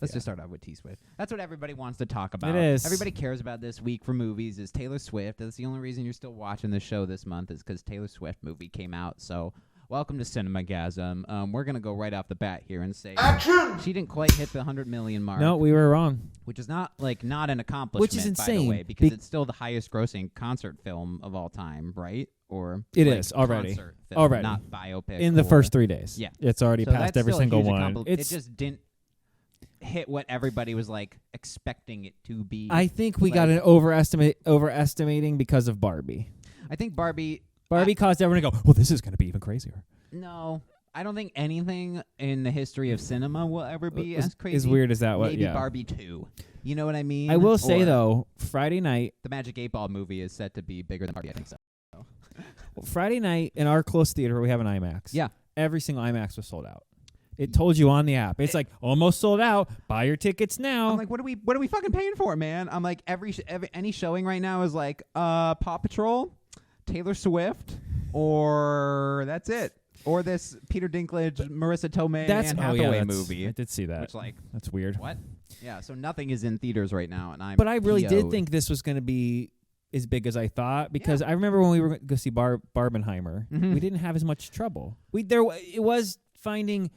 Let's just start off with T-Swift. That's what everybody wants to talk about. It is. Everybody cares about this week for movies is Taylor Swift. That's the only reason you're still watching the show this month is because Taylor Swift movie came out. So welcome to Cinemagasm. We're going to go right off the bat here and say Action! She didn't quite hit the 100 million mark. No, we were wrong. Which is not an accomplishment, Which is insane, by the way, because it's still the highest grossing concert film of all time, right? Or it is already. Concert film, already. Not biopic. In the first 3 days. Yeah. It's already So passed that's every still a single huge one. It just didn't hit what everybody was like expecting it to be. I think we got an overestimating because of Barbie. I think Barbie caused everyone to go, well, this is going to be even crazier. No, I don't think anything in the history of cinema will ever be as crazy. As weird as that was. Maybe Yeah. Barbie 2. You know what I mean? I will say, Or though, Friday night. the Magic 8 Ball movie is set to be bigger than Barbie, I think so. Friday night in our close theater, we have an IMAX. Yeah. Every single IMAX was sold out. It told you on the app. It's like almost sold out. Buy your tickets now. I'm like, what are we fucking paying for, man? I'm like, any showing right now is like Paw Patrol, Taylor Swift, or that's it. Or this Peter Dinklage, Marissa Tomei, Anne Hathaway movie. I did see that. Which, that's weird. What? Yeah, so nothing is in theaters right now, and But I really did PO'd. think this was going to be as big as I thought because I remember when we were going to go see Barbenheimer, we didn't have as much trouble. It was finding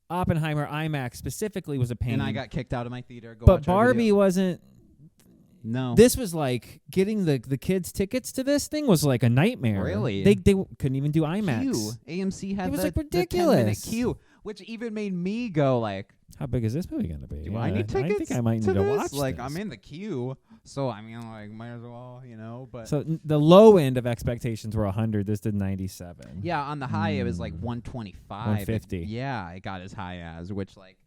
Oppenheimer IMAX specifically was a pain. And I got kicked out of my theater. But Barbie wasn't. No. This was like getting the kids' tickets to this thing was like a nightmare. Really? They couldn't even do IMAX. AMC had It was the, like ridiculous. the 10-minute queue, which even made me go like, How big is this movie going to be? do I need tickets? I think I might to need to this? watch Like, this. I'm in the queue, so I mean, like, might as well, But So the low end of expectations were 100. This did 97. yeah, on the high it was like 125, 150. Yeah, it got as high as which like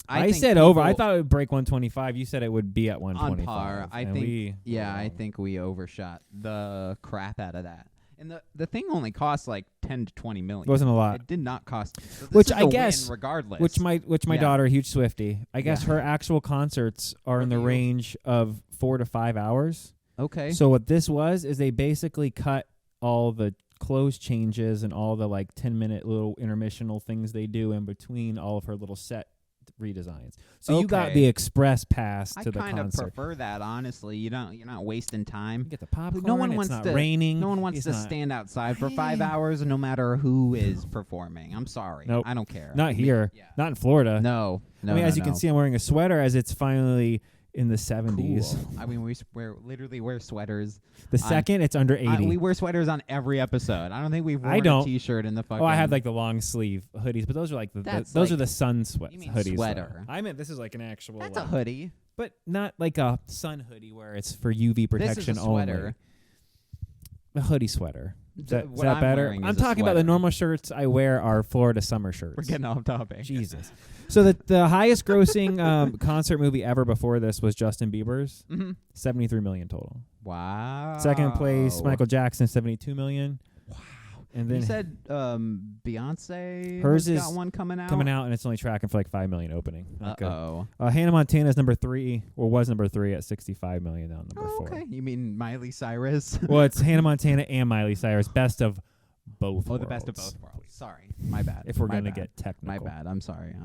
I think said over. I people- thought it would break 125. You said it would be at 125. on par. I and think. we Yeah, were I wrong. think we overshot the crap out of that. And the thing only cost like 10 to 20 million. It wasn't a lot. It did not cost. So this Which is I a win guess- regardless. Which my Yeah. daughter, huge Swiftie. I guess Yeah. her actual concerts are in the Review. range of 4 to 5 hours. okay. So what this was is they basically cut all the clothes changes and all the like 10-minute little intermissional things they do in between all of her little set redesigns. So you got Okay. the express pass I to the kind of concert. prefer that, honestly. You're not wasting time. You get the popcorn. No one it's wants not to. raining. No one wants it's to not- stand outside for 5 hours, no matter who is performing. I'm sorry. Nope. I don't care. Not here. Yeah. Not in Florida. No. I mean, as you can see, I'm wearing a sweater as it's finally in the 70s. Cool. I mean, we literally wear sweaters. The second, it's under 80. We wear sweaters on every episode. I don't think we've worn don't. a T-shirt in the fucking. Oh, I have like the long sleeve hoodies, but those are like those are the sun sweats. You mean hoodies, though. sweater. I meant this is like an actual. That's a like, hoodie. but not like a sun hoodie where it's for UV protection This is a sweater. only. A hoodie sweater. Is that What I'm better? wearing I'm is a talking about the sweater. normal shirts I wear are Florida summer shirts. We're getting off topic. Jesus. So the highest grossing concert movie ever before this was Justin Bieber's, 73 million total. Wow. Second place, Michael Jackson, 72 million. Wow. And then You said Beyonce Hers has is got one coming out. and it's only tracking for like 5 million opening. Not good. Uh-oh. Hannah Montana is number 3, or was number 3 at 65 million, now number 4. Okay. You mean Miley Cyrus? Well, it's Hannah Montana and Miley Cyrus, best of both worlds. The best of both worlds. Sorry. My bad. If we're My going to bad. get technical. My bad. I'm sorry.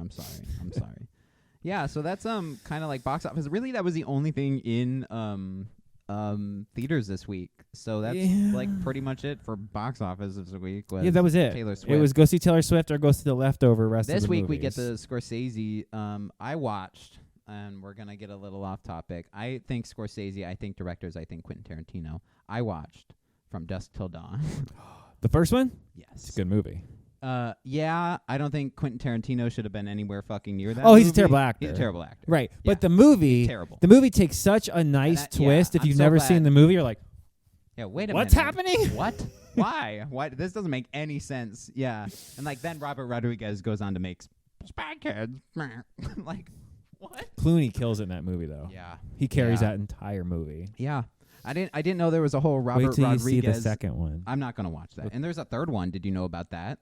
Yeah, so that's kind of like box office. Really, that was the only thing in theaters this week. So that's like pretty much it for box office this week. Yeah, that was it. Taylor Swift. It was go see Taylor Swift or go see the leftover rest of This the week we get movies. the Scorsese. I watched, and we're gonna get a little off topic. I think Scorsese. I think directors. I think Quentin Tarantino. I watched From Dusk Till Dawn. The first one? Yes. It's a good movie. Yeah, I don't think Quentin Tarantino should have been anywhere fucking near that. Oh, he's a movie. terrible actor. He's a terrible actor. Right. Yeah. But the movie, Terrible. the movie takes such a nice that- yeah, twist. If I'm you've so never glad. seen the movie, you're like, Yeah, wait a what's minute. happening? What? Why? Why? This doesn't make any sense. Yeah. And like then Robert Rodriguez goes on to make Spy Kids. Like, what? Clooney kills it in that movie, though. Yeah. He carries Yeah. that entire movie. Yeah. I didn't know there was a whole Robert Wait till Rodriguez. you see the second one. I'm not going to watch that. And there's a third one. Did you know about that?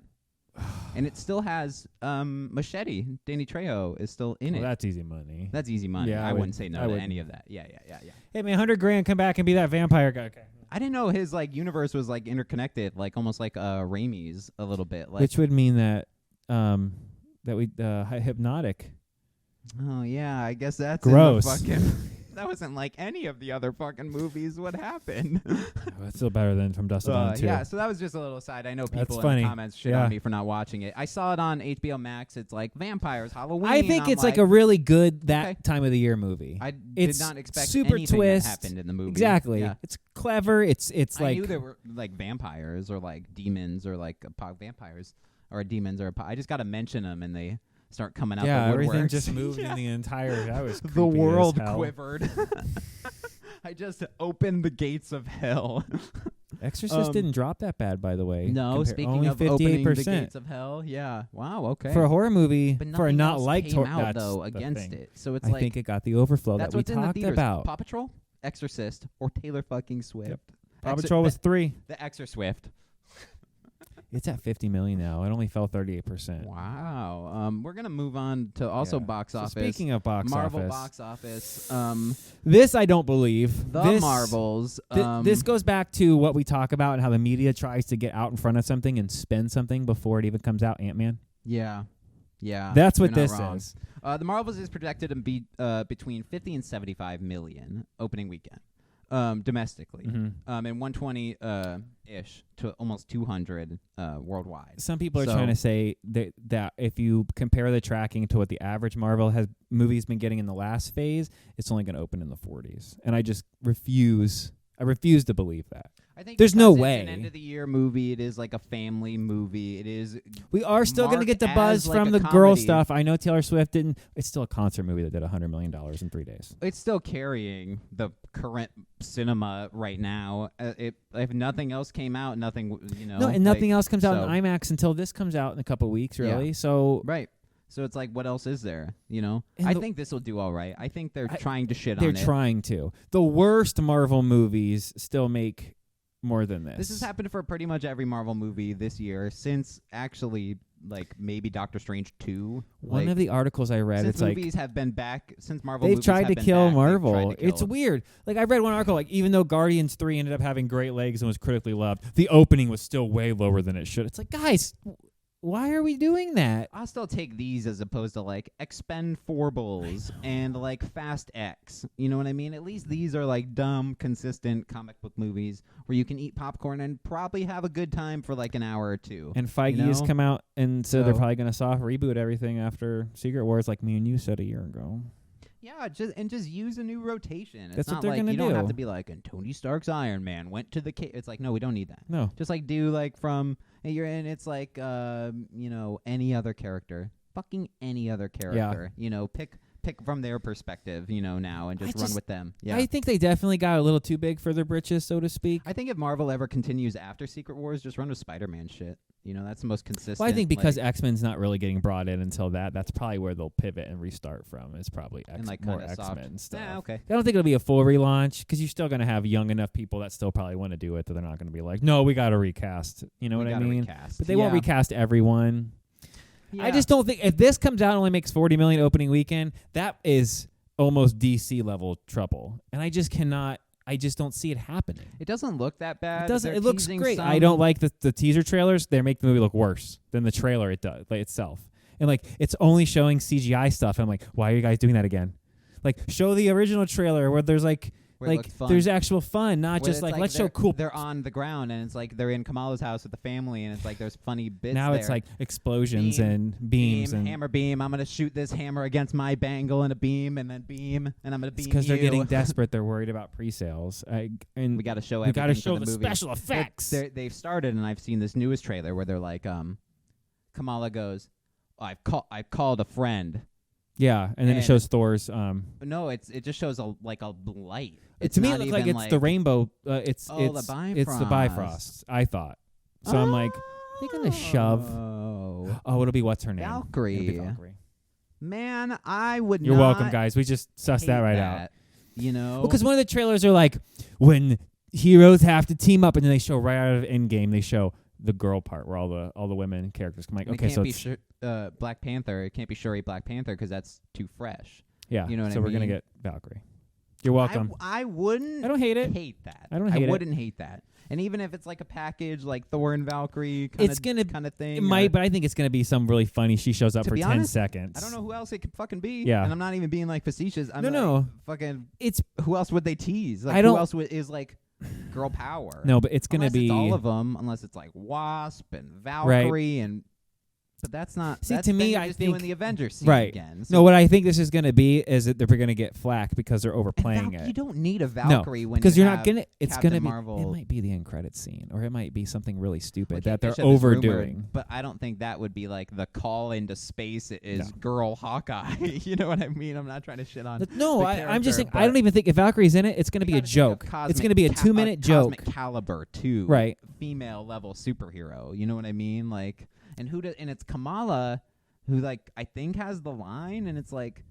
And it still has Machete. Danny Trejo is still in Well, it. that's easy money. That's easy money. Yeah, I I wouldn't say no I to wouldn't. any of that. Yeah. Hey, man, $100,000, come back and be that vampire guy. Okay. I didn't know his like universe was like interconnected, like almost like Raimi's a little bit. Like Which would mean that that we Hypnotic Oh yeah, I guess that's Gross. In the fucking that wasn't like any of the other fucking movies. What happened? It's still better than From Dusk to Dawn too. Yeah, so that was just a little aside. I know people in funny. the comments shit Yeah. on me for not watching it. I saw it on HBO Max. It's like vampires, Halloween. I think I'm it's like a really good time of the year movie. I It's did not expect super anything twist. that happened in the movie. Exactly. Yeah. It's clever. It's I like knew there were like vampires or like demons or like vampires or demons or I just got to mention them and they start coming out. yeah, the everything woodworks. just moved in the entire. That was The creepy world as hell. quivered. I just opened the gates of hell. Exorcist didn't drop that bad, by the way. No, speaking only of 58%. opening the gates of hell, yeah. Wow, okay. For a horror movie, but for a nothing not else like came to- out that's though the against thing. it. So it's I like think it got the overflow that's that we what's in the talked theaters. about. Paw Patrol, Exorcist, or Taylor fucking Swift. Yep. Paw Patrol was 3. The Exor-Swift. It's at 50 million now. It only fell 38%. Wow. We're gonna move on to also Yeah. box So office. speaking of box Marvel office, box office. this I don't believe. The this, Marvels. This goes back to what we talk about and how the media tries to get out in front of something and spend something before it even comes out. Ant-Man. Yeah. That's what you're not this wrong. is. The Marvels is projected to be between 50 and 75 million opening weekend, domestically, Mhm. and 120 ish to almost 200 worldwide. Some people are So- trying to say that if you compare the tracking to what the average Marvel movie's been getting in the last phase, it's only going to open in the 40s. And I just refuse. I refuse to believe that. I think There's no because way. It's an end of the year movie. It is like a family movie. It is. We are still going to get the marked buzz as, like, from a the girl comedy. stuff. I know Taylor Swift didn't. It's still a concert movie that did $100 million in 3 days. It's still carrying the current cinema right now. If nothing else came out, nothing. No, and nothing like, else comes out so- in IMAX until this comes out in a couple weeks, really. Yeah. So Right. So it's like, what else is there? And I the- think this will do all right. I think they're trying to shit they're on it. trying to. The worst Marvel movies still make more than this. This has happened for pretty much every Marvel movie this year since actually, like, maybe Doctor Strange 2. One of the articles I read, since it's like movies have been back, since Marvel they've movies tried have to been kill back, they've Marvel. tried to It's kill. weird. Like I read one article, like even though Guardians 3 ended up having great legs and was critically loved, the opening was still way lower than it should. It's like, guys, why are we doing that? I'll still take these as opposed to like Expendables and like Fast X. You know what I mean? At least these are like dumb, consistent comic book movies where you can eat popcorn and probably have a good time for like an hour or two. And Feige you has know? come out and said they're So- probably going to soft reboot everything after Secret Wars, like me and you said a year ago. Yeah, just use a new rotation. It's That's what not they're like gonna you don't have do. to be like, and Tony Stark's Iron Man went to the It's like, no, we don't need that. No. Just like do like from you're in. It's like any other character, fucking any other character. Pick from their perspective. Now and just run with them. Yeah. I think they definitely got a little too big for their britches, so to speak. I think if Marvel ever continues after Secret Wars, just run with Spider-Man shit. That's the most consistent. Well, I think because like, X-Men's not really getting brought in until that's probably where they'll pivot and restart from. It's probably and like more kinda soft. X-Men stuff. Yeah, okay. I don't think it'll be a full relaunch because you're still going to have young enough people that still probably want to do it that they're not going to be like, no, we got to recast. You know We what I gotta mean? recast. But they won't Yeah. recast everyone. Yeah. I just don't think if this comes out and only makes 40 million opening weekend, that is almost DC level trouble. And I just don't see it happening. It doesn't look that bad. It doesn't. They're It looks teasing great. some- I don't like the teaser trailers. They make the movie look worse than the trailer it does like itself. And like it's only showing CGI stuff. I'm like, why are you guys doing that again? Like show the original trailer where there's like Where it looks fun. there's actual fun, not Where just it's like let's show they're- cool. They're on the ground and it's like they're in Kamala's house with the family and it's like there's funny bits. Now it's there. like explosions Beam, and beams and hammer beam. I'm gonna shoot this hammer against my bangle and a beam and then beam and I'm gonna beam because they're you. getting desperate. They're worried about pre-sales. And We got to show. we got to everything show for the movie. special effects. They've started and I've seen this newest trailer where they're like, Kamala goes, I've called a friend. Yeah, and then it And- shows Thor's. No, it just shows a light. To me, it not looked like even it's the rainbow. It's Oh, the it's the Bifrost. Bifrost. I thought. So I'm like, they're gonna shove. Oh, Oh, it'll be what's her name? Valkyrie. It'll be Valkyrie. man, I would. You're not welcome, guys. We just sussed that hate right that, out. Because One of the trailers are like when heroes have to team up, and then they show right out of Endgame. They show the girl part where all the women characters come. Like, it okay, can't so be it's Black Panther. It can't be Shuri Black Panther because that's too fresh. yeah. you know what so I we're gonna mean? get Valkyrie. You're welcome. I wouldn't. I don't hate it. Hate that. I don't hate it. I wouldn't hate that. And even if it's like a package, like Thor and Valkyrie, kind of thing. It might, but I think it's gonna be some really funny. She shows up for 10 honest, seconds. I don't know who else it could fucking be. Yeah. And I'm not even being like facetious. I'm No. Fucking. It's Who else would they tease? Like, I don't. Who else is like girl power? No, but it's gonna unless be it's all of them. Unless it's like Wasp and Valkyrie and. But that's not. See, that's to me, then I just think doing the Avengers scene right. again. No, what I think this is going to be is that they're going to get flack because they're overplaying it. You don't need a Valkyrie when because you you're have not gonna. It's Captain gonna be. Marvel. It might be the end credit scene, or it might be something really stupid Well, that they're Bishop is overdoing. rumored, but I don't think that would be like the call into space is No. girl Hawkeye. You know what I mean? I'm not trying to shit on. No, the I'm just saying. character, I don't even think if Valkyrie's in it, it's going to you be a gotta think joke. of It's going to be a 2-minute joke. Cosmic caliber too. Right. Female level superhero. You know what I mean? Like, and and it's Kamala, who like I think has the line, and it's like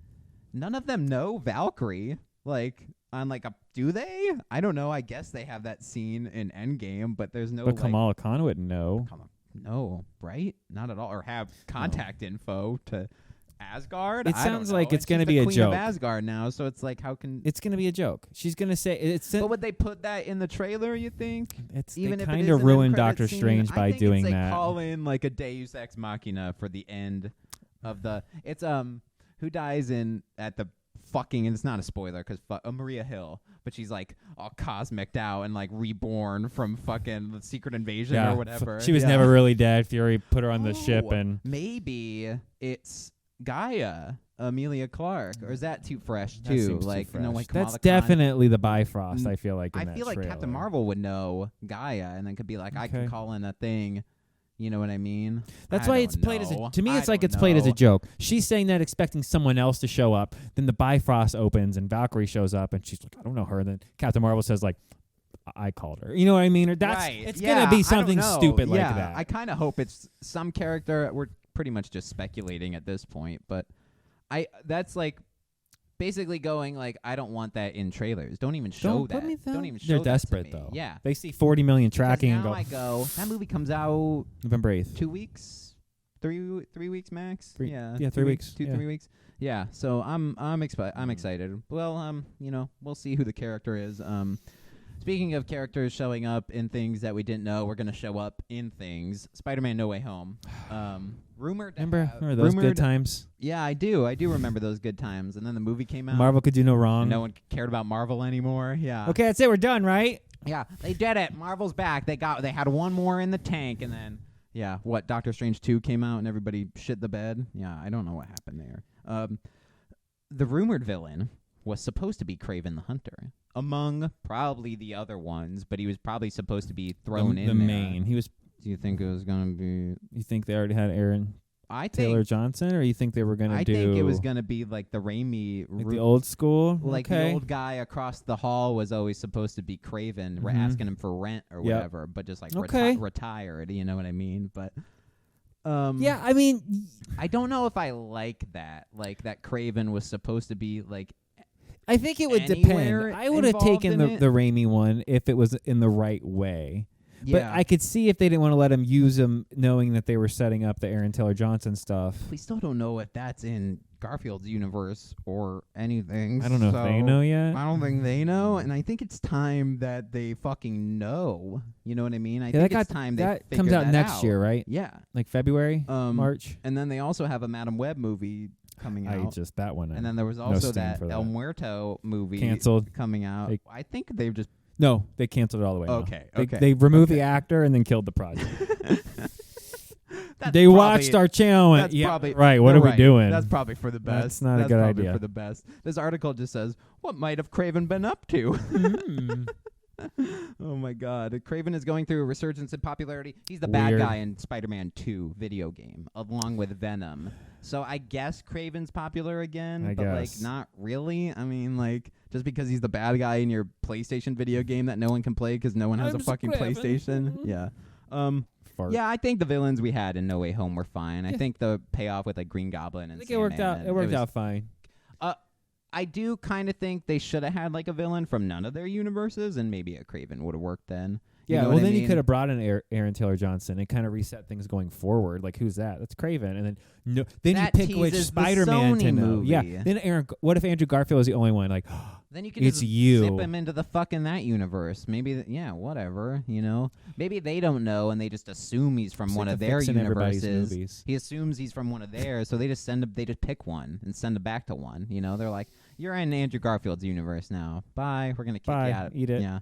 none of them know Valkyrie. Like I'm like, do they? I don't know. I guess they have that scene in Endgame, but there's no. But like, Kamala Khan wouldn't know. No, right? Not at all. Or have contact info to Asgard. It I don't sounds know. like it's going gonna to be a Queen joke. of Asgard now, so it's like, how can? It's going to be a joke. She's going to say it's. But would they put that in the trailer? You think? It's Even they if it kind is of an ruined end-credit Doctor scene, Strange by I think doing it's like that. Call in like a Deus Ex Machina for the end of the. It's who dies in at the fucking, and it's not a spoiler because Maria Hill, but she's like all cosmicked out and like reborn from fucking the Secret Invasion or whatever. She was never really dead. Fury put her on the ship, and maybe it's Gaia, Amelia Clark, or is that too fresh that too? seems Like too fresh. no, like that's Kamala Khan. definitely the Bifrost. I feel like. In I that feel like trailer. Captain Marvel would know Gaia, and then could be like, I can Okay. call in a thing. You know what I mean? That's I why don't it's played as a. know. To me, I it's like don't it's played as a know. joke. She's saying that expecting someone else to show up. Then the Bifrost opens and Valkyrie shows up, and she's like, I don't know her. And then Captain Marvel says like, I called her. You know what I mean? Or that's Right. it's Yeah, gonna be I don't something know. stupid like Yeah, that. I kind of hope it's some character. We're pretty much just speculating at this point, but that's like basically going like, I don't want that in trailers. Don't even show Don't that. put me down. Don't even show They're that to desperate me. though. Yeah. They see 40 million tracking and now go. I go, that movie comes out November 8th. 2 weeks, 3 weeks max. Yeah, 3 weeks. 3 weeks. Yeah, so I'm excited. Well, we'll see who the character is. Speaking of characters showing up in things that we didn't know were going to show up in things, Spider-Man: No Way Home. Rumored. Remember those good times? Yeah, I do. I do remember those good times. And then the movie came out. Marvel could do no wrong. And no one cared about Marvel anymore. Yeah. Okay, that's it. We're done, right? Yeah, they did it. Marvel's back. They had one more in the tank, and then Doctor Strange 2 came out, and everybody shit the bed. Yeah, I don't know what happened there. The rumored villain was supposed to be Kraven the Hunter, among probably the other ones, but he was probably supposed to be thrown in the there. main. He was. Do you think it was gonna be? You think they already had Aaron I Taylor think. Johnson, or you think they were gonna I do? think it was gonna be like the Raimi, like the old school. like okay. the old guy across the hall was always supposed to be Kraven, Mhm. asking him for rent or Yep. whatever, but just like Okay. retired. You know what I mean? But Yeah, I mean, I don't know if I like that. Like that Kraven was supposed to be like. I think it would Anywhere depend. I would have involved taken in the it? Raimi one if it was in the right way. But Yeah, I could see if they didn't want to let him use them, knowing that they were setting up the Aaron Taylor Johnson stuff. we still don't know if that's in Garfield's universe or anything. I don't know if they know yet. I don't think they know, and I think it's time that they fucking know. You know what I mean? I think it's time that they comes figure out that next out. year, right? Yeah. Like February, March. March. And then they also have a Madam Web movie coming out. That one. And then there was also steam that for that. El Muerto movie Canceled. coming out. They- I think they've just No, they canceled it all the way. now. Okay, They, okay, They removed okay. the actor and then killed the project. That's They probably- watched our channel and That's yeah, probably right. What they're are we right. doing? That's probably for the best. That's not a good probably idea. for the best. This article just says, "What might have Craven been up to?" Mm. Oh my God, Craven is going through a resurgence in popularity. He's the bad Weird. guy in Spider-Man 2 video game, along with Venom. So I guess Craven's popular again, I but guess. like not really. I mean, like just because he's the bad guy in your PlayStation video game that no one can play because no one has I'm a fucking Craven. PlayStation. Yeah. Fart. Yeah, I think the villains we had in No Way Home were fine. I Yeah. think the payoff with like Green Goblin and I think it worked out. Sandman, It worked was- out fine. I do kind of think they should have had like a villain from none of their universes, and maybe a Craven would have worked then. You Yeah, know well, what I then you mean? could have brought in Aaron Taylor Johnson and kind of reset things going forward. Like, who's that? That's Craven. And then That you pick which teases the Spider-Man to Sony know. movie. Yeah. Then what if Andrew Garfield was the only one? Like, Then you can It's just you. zip him into the fucking that universe. Maybe, whatever, Maybe they don't know and they just assume he's from one of their universes. Movies. He assumes he's from one of theirs, so they just pick one and send him back to one. They're like, you're in Andrew Garfield's universe now. Bye. We're gonna kick you out. Eat it. Yeah,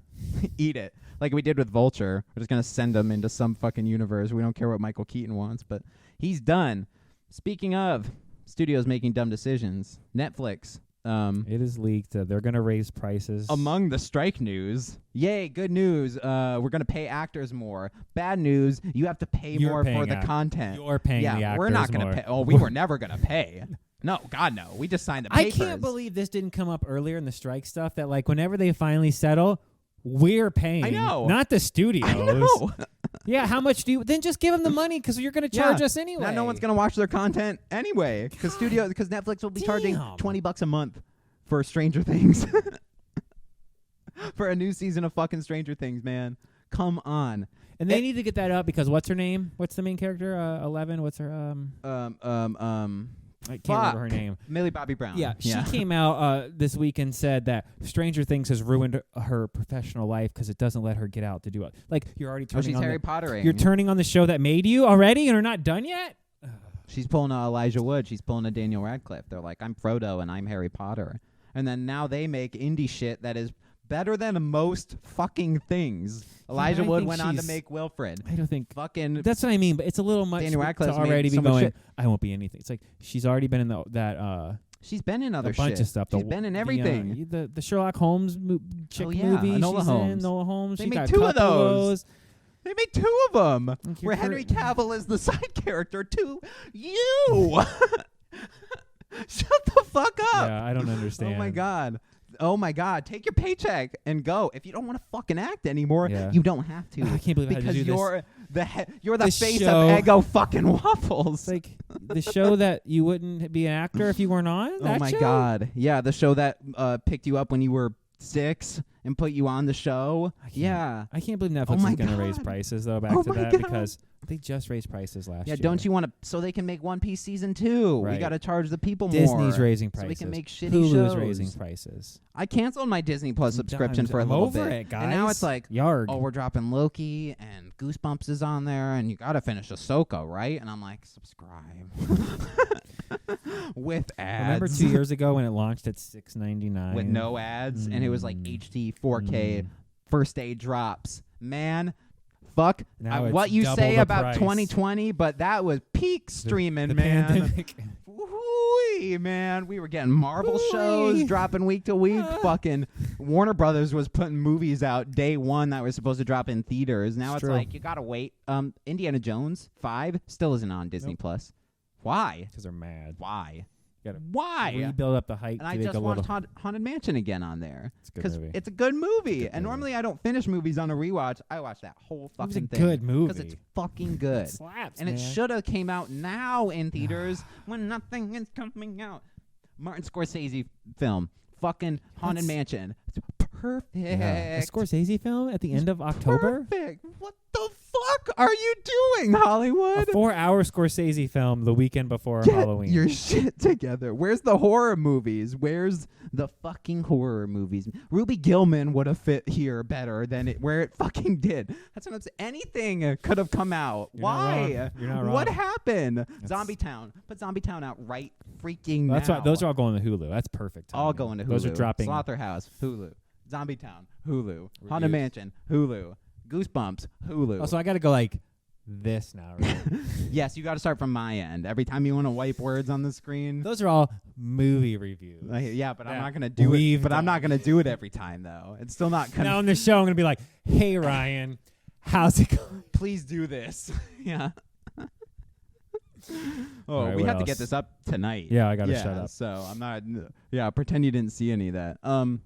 eat it. Like we did with Vulture. We're just gonna send him into some fucking universe. We don't care what Michael Keaton wants, but he's done. Speaking of studios making dumb decisions, Netflix. It is leaked. They're going to raise prices. Among the strike news, yay, good news. We're going to pay actors more. Bad news, you have to pay more for the content. You're paying the actors we're not going to pay. Oh, we were never going to pay. No, God, no. We just signed the papers. I can't believe this didn't come up earlier in the strike stuff, that like whenever they finally settle, we're paying. I know. Not the studios. I know. Yeah, how much do you... Then just give them the money because you're going to charge us anyway. Now no one's going to watch their content anyway because Netflix will be charging $20 a month for Stranger Things. For a new season of fucking Stranger Things, man. Come on. And they need to get that up because what's her name? What's the main character? 11? What's her... I can't remember her name. Millie Bobby Brown. Yeah, she came out this week and said that Stranger Things has ruined her professional life because it doesn't let her get out to do it. Like, you're already turning on Harry Pottering. You're turning on the show that made you already and are not done yet? She's pulling a Elijah Wood. She's pulling a Daniel Radcliffe. They're like, I'm Frodo and I'm Harry Potter. And then now they make indie shit that is better than most fucking things. Elijah Wood went on to make Wilfred. I don't think... Fucking... That's what I mean, but it's a little much Daniel Radcliffe to already be so going, shit. I won't be anything. It's like, she's already been in that... She's been in other a bunch of stuff. She's been in everything. The Sherlock Holmes chick movie. Enola she's Holmes. In Enola Holmes. They she made got 2 of those. They made 2 of them. Where Henry Cavill is the side character to you. Shut the fuck up. Yeah, I don't understand. Oh my God. Take your paycheck and go. If you don't want to fucking act anymore, you don't have to. I can't believe I had to do this. You're the face of Eggo fucking Waffles. It's like the show that you wouldn't be an actor if you weren't on. Oh my God. Yeah, the show that picked you up when you were 6 and put you on the show. I can't believe Netflix is going to raise prices though. Back to that because they just raised prices last year. Yeah, don't you want to? So they can make One Piece season 2. Right. We got to charge the people more. Disney's raising prices. So we can make shitty Hulu's shows. Raising prices. I canceled my Disney Plus subscription for a little bit. It, guys. And now it's like, Yarg. oh, we're dropping Loki and Goosebumps is on there, and you got to finish Ahsoka, right? And I'm like, subscribe. With ads. Remember 2 years ago when it launched at $6.99 with no ads, and it was like HD 4K first day drops. Man, fuck what you say about price. 2020, but that was peak streaming, man. Pandemic. Woo-wee, man, we were getting Marvel shows dropping week to week. Fucking Warner Brothers was putting movies out day 1 that were supposed to drop in theaters. Now it's like you gotta wait. Indiana Jones 5 still isn't on Disney Plus. Why? Because they're mad. Why? Why? Rebuild up the hype. And I just watched Haunted Mansion again on there. Because it's a good movie. And normally I don't finish movies on a rewatch. I watch that whole fucking thing. It's a good movie. Because it's fucking good. It slaps, and it should have came out now in theaters when nothing is coming out. Martin Scorsese film. Fucking Haunted Mansion. It's perfect. Yeah. A Scorsese film at the end of October? Perfect. What the fuck are you doing, Hollywood? A 4-hour Scorsese film the weekend before Halloween. Get your shit together. Where's the horror movies? Where's the fucking horror movies? Ruby Gillman would have fit here better than where it fucking did. That's what I'm saying. Anything could have come out. Why? You're not wrong. What happened? Zombie Town. Put Zombie Town out right freaking now. That's why those are all going to Hulu. That's perfect. All going to Hulu. Those are dropping. Slaughterhouse, Hulu. Zombie Town, Hulu. Haunted Mansion, Hulu. Goosebumps, Hulu. Also, I got to go like this now, right? Yes, you got to start from my end. Every time you want to wipe words on the screen. Those are all movie reviews. Yeah, but I'm not going to do it. But I'm not going to do it every time, though. It's still not going to. Now on the show, I'm going to be like, hey, Ryan, how's it going? Please do this. Yeah. Oh, right, we have else? to get this up tonight. Yeah, I got to shut up. So I'm not. Yeah, pretend you didn't see any of that.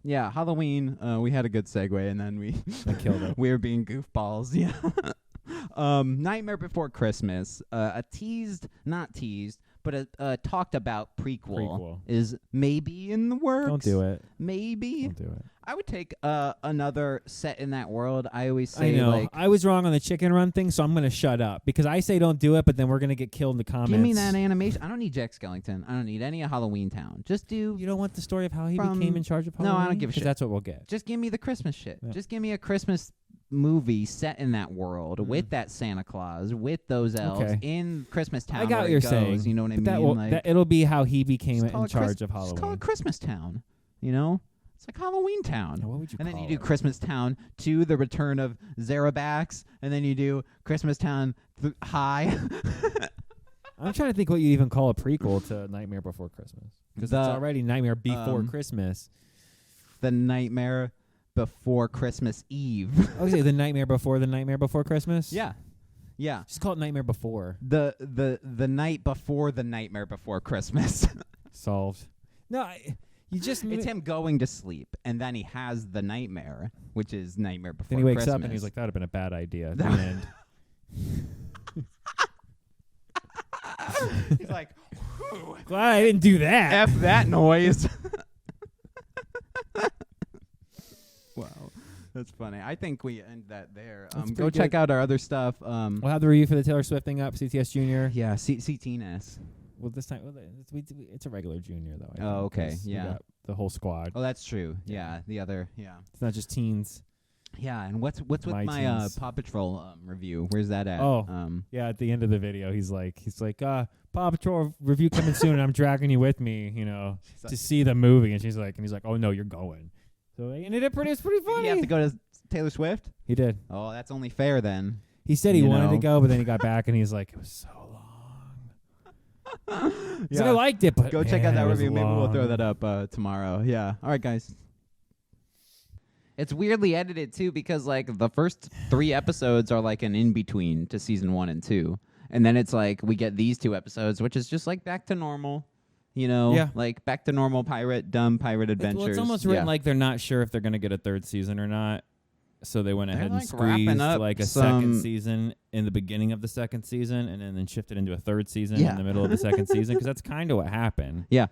Yeah, Halloween. We had a good segue, and then we killed it. We were being goofballs. Yeah. Nightmare Before Christmas. A not teased, but a talked about prequel is maybe in the works. Don't do it. Maybe. Don't do it. I would take another set in that world. I always say, I know. like, I was wrong on the chicken run thing, so I'm going to shut up because I say don't do it, but then we're going to get killed in the comments. give me that animation. I don't need Jack Skellington. I don't need any of Halloween Town. Just do. You don't want the story of how he From- became in charge of No, Halloween? I don't give a 'Cause shit. That's what we'll get. Just give me the Christmas shit. Yeah. Just give me a Christmas movie set in that world with that Santa Claus, with those elves Okay. in Christmas Town. I got where what it you're goes, saying. You know what I But mean? that will, like, it'll be how he became just call in it charge of Just call Halloween. it Christmas Town. You know, it's like Halloween Town. Now, what would you And then call you do it? Christmas Town 2, The Return of Zerabax, and then you do Christmas Town High. I'm trying to think what you even call a prequel to Nightmare Before Christmas. Because it's The, already Nightmare Before Christmas. The Nightmare Before Christmas Eve. Okay, the Nightmare Before Christmas? Yeah. Just call it Nightmare Before. The night before the Nightmare Before Christmas. Solved. No, you just... It's him going to sleep, and then he has the nightmare, which is Nightmare Before Then he wakes Christmas. up and he's like, that would have been a bad idea. The end. He's like, whew, Glad I didn't do that. F that noise. Wow. That's funny. I think we end that there. That's Go pretty check good. out our other stuff. We'll have the review for the Taylor Swift thing up, CTS Junior. Yeah, CTNS. Well, this time, it's a regular junior, though. I think, Oh, okay. 'cause we Yeah. got the whole squad. Oh, that's true. Yeah, the other. Yeah. It's not just teens. Yeah, and what's with My my teens. Paw Patrol review? Where's that at? Oh. Yeah, at the end of the video, he's like, Paw Patrol review coming soon, and I'm dragging you with me, She's to like, see the movie. And he's like, oh no, you're going. So and it's pretty did funny. you have to go to Taylor Swift? He did. Oh, that's only fair then. He said he You wanted to know? go, but then he got back and he's like, it was so long. He's like, I liked it, but Go check man, out that it was review. Maybe we'll throw long. that up tomorrow. Yeah. All right, guys. It's weirdly edited too because like the first 3 episodes are like an in between to season 1 and 2, and then it's like we get these 2 episodes, which is just like back to normal. Yeah. Like back to normal dumb pirate adventures. Well, it's almost written Yeah. like they're not sure if they're going to get a 3rd season or not. So they went They're, ahead and like, wrapping squeezed up like a some- 2nd season in the beginning of the 2nd season and then shifted into a 3rd season Yeah. in the middle of the 2nd season because that's kind of what happened. Yeah.